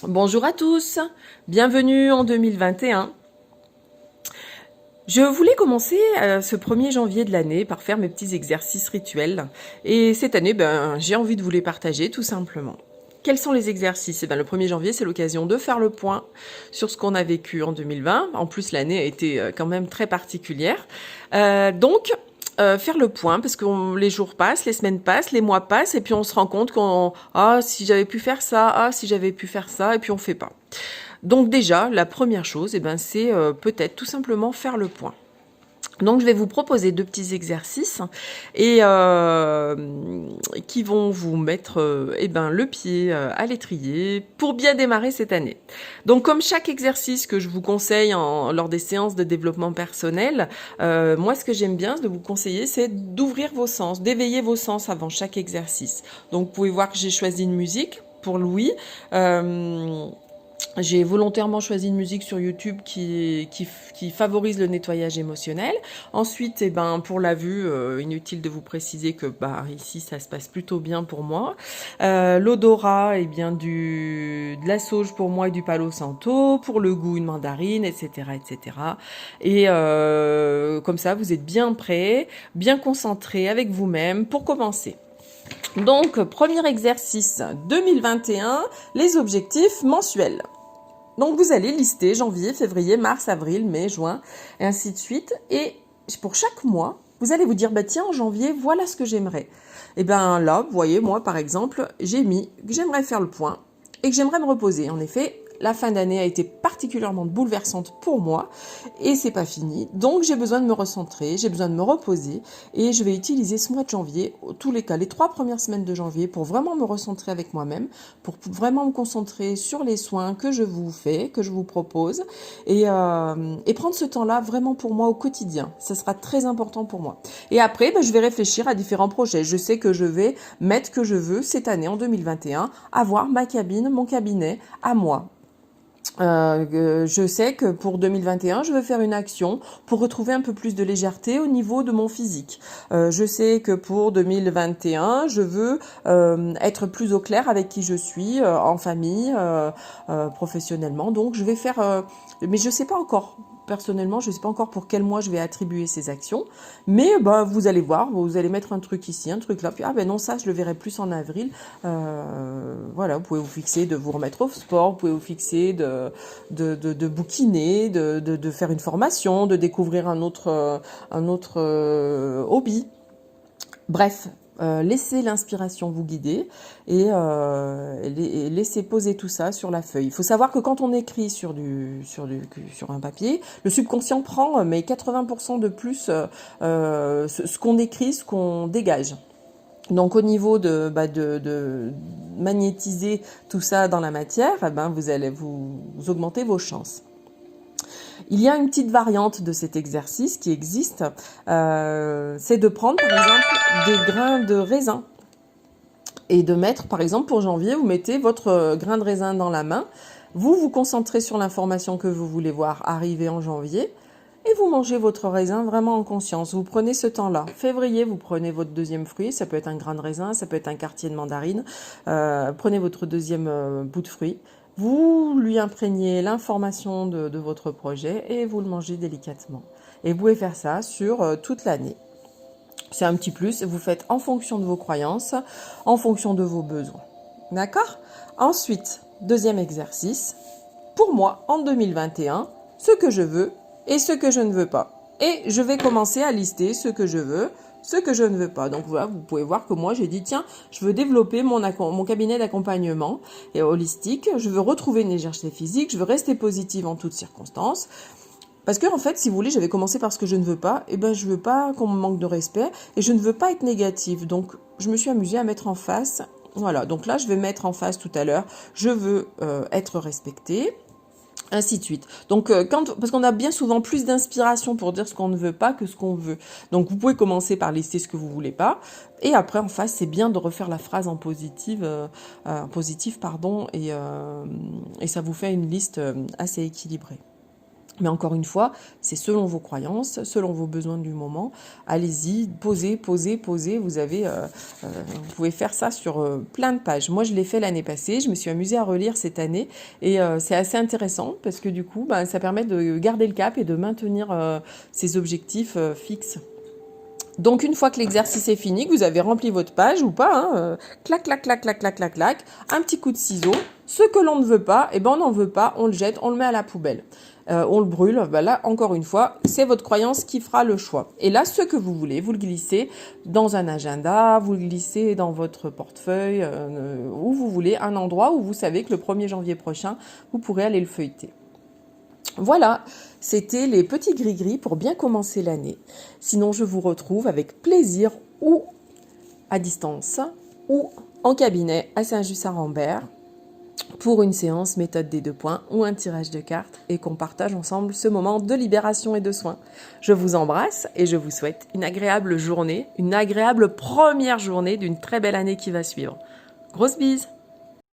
Bonjour à tous, bienvenue en 2021. Je voulais commencer ce 1er janvier de l'année par faire mes petits exercices rituels. Et cette année, j'ai envie de vous les partager tout simplement. Quels sont les exercices? Le 1er janvier, c'est l'occasion de faire le point sur ce qu'on a vécu en 2020. En plus, l'année a été quand même très particulière. Faire le point, parce que les jours passent, les semaines passent, les mois passent, et puis on se rend compte si j'avais pu faire ça, si j'avais pu faire ça, et puis on fait pas. Donc déjà, la première chose, c'est peut-être tout simplement faire le point. Donc je vais vous proposer 2 petits exercices et qui vont vous mettre le pied à l'étrier pour bien démarrer cette année. Donc comme chaque exercice que je vous conseille lors des séances de développement personnel, moi ce que j'aime bien de vous conseiller, c'est d'ouvrir vos sens, d'éveiller vos sens avant chaque exercice. Donc vous pouvez voir que j'ai choisi une musique pour Louis. J'ai volontairement choisi une musique sur YouTube qui favorise le nettoyage émotionnel. Ensuite, pour la vue, inutile de vous préciser que ici ça se passe plutôt bien pour moi. L'odorat, de la sauge pour moi et du palo santo. Pour le goût, une mandarine, etc., etc. Et comme ça, vous êtes bien prêts, bien concentrés avec vous-même pour commencer. Donc, premier exercice 2021, les objectifs mensuels. Donc, vous allez lister janvier, février, mars, avril, mai, juin, et ainsi de suite. Et pour chaque mois, vous allez vous dire, tiens, en janvier, voilà ce que j'aimerais. Et là, vous voyez, moi, par exemple, j'ai mis que j'aimerais faire le point et que j'aimerais me reposer. En effet, la fin d'année a été particulièrement bouleversante pour moi et c'est pas fini. Donc j'ai besoin de me recentrer, j'ai besoin de me reposer et je vais utiliser ce mois de janvier, tous les cas, les 3 premières semaines de janvier pour vraiment me recentrer avec moi-même, pour vraiment me concentrer sur les soins que je vous fais, que je vous propose et prendre ce temps-là vraiment pour moi au quotidien. Ça sera très important pour moi. Et après, je vais réfléchir à différents projets. Je sais que je vais mettre que je veux cette année en 2021, avoir ma cabine, mon cabinet à moi. Je sais que pour 2021, je veux faire une action pour retrouver un peu plus de légèreté au niveau de mon physique. Je sais que pour 2021, je veux être plus au clair avec qui je suis, en famille, professionnellement. Donc, je vais faire... mais je sais pas encore. Personnellement, je ne sais pas encore pour quel mois je vais attribuer ces actions, mais vous allez voir, vous allez mettre un truc ici, un truc là, puis non, ça je le verrai plus en avril. Voilà, vous pouvez vous fixer de vous remettre au sport, vous pouvez vous fixer de bouquiner, de faire une formation, de découvrir un autre hobby. Bref, laissez l'inspiration vous guider et laissez poser tout ça sur la feuille. Il faut savoir que quand on écrit sur un papier, le subconscient prend 80% de plus ce qu'on écrit, ce qu'on dégage. Donc au niveau de magnétiser tout ça dans la matière, vous allez vous augmenter vos chances. Il y a une petite variante de cet exercice qui existe, c'est de prendre par exemple des grains de raisin et de mettre par exemple pour janvier, vous mettez votre grain de raisin dans la main, vous vous concentrez sur l'information que vous voulez voir arriver en janvier et vous mangez votre raisin vraiment en conscience. Vous prenez ce temps-là. Février, vous prenez votre deuxième fruit, ça peut être un grain de raisin, ça peut être un quartier de mandarine, prenez votre deuxième bout de fruit. Vous lui imprégnez l'information de votre projet et vous le mangez délicatement. Et vous pouvez faire ça sur toute l'année. C'est un petit plus, vous faites en fonction de vos croyances, en fonction de vos besoins. D'accord? Ensuite, deuxième exercice. Pour moi, en 2021, ce que je veux et ce que je ne veux pas. Et je vais commencer à lister ce que je veux, ce que je ne veux pas. Donc voilà, vous pouvez voir que moi j'ai dit tiens, je veux développer mon cabinet d'accompagnement et holistique, je veux retrouver une légèreté physique, je veux rester positive en toutes circonstances. Parce que en fait, si vous voulez, j'avais commencé par ce que je ne veux pas, je veux pas qu'on me manque de respect et je ne veux pas être négative. Donc je me suis amusée à mettre en face. Voilà, donc là je vais mettre en face tout à l'heure, je veux être respectée. Ainsi de suite. Donc, parce qu'on a bien souvent plus d'inspiration pour dire ce qu'on ne veut pas que ce qu'on veut. Donc, vous pouvez commencer par lister ce que vous voulez pas, et après en face, c'est bien de refaire la phrase en positif, et ça vous fait une liste assez équilibrée. Mais encore une fois, c'est selon vos croyances, selon vos besoins du moment. Allez-y, posez. Vous pouvez faire ça sur plein de pages. Moi, je l'ai fait l'année passée. Je me suis amusée à relire cette année. Et c'est assez intéressant parce que du coup, ça permet de garder le cap et de maintenir ses objectifs fixes. Donc, une fois que l'exercice est fini, que vous avez rempli votre page ou pas, clac, clac, clac, clac, clac, clac, clac, un petit coup de ciseau. Ce que l'on ne veut pas, on n'en veut pas, on le jette, on le met à la poubelle. On le brûle. Là, encore une fois, c'est votre croyance qui fera le choix. Et là, ce que vous voulez, vous le glissez dans un agenda, vous le glissez dans votre portefeuille, où vous voulez, un endroit où vous savez que le 1er janvier prochain, vous pourrez aller le feuilleter. Voilà, c'était les petits gris-gris pour bien commencer l'année. Sinon, je vous retrouve avec plaisir ou à distance ou en cabinet à Saint-Just-à-Rambert pour une séance méthode des 2 points ou un tirage de cartes et qu'on partage ensemble ce moment de libération et de soins. Je vous embrasse et je vous souhaite une agréable journée, une agréable première journée d'une très belle année qui va suivre. Grosse bise!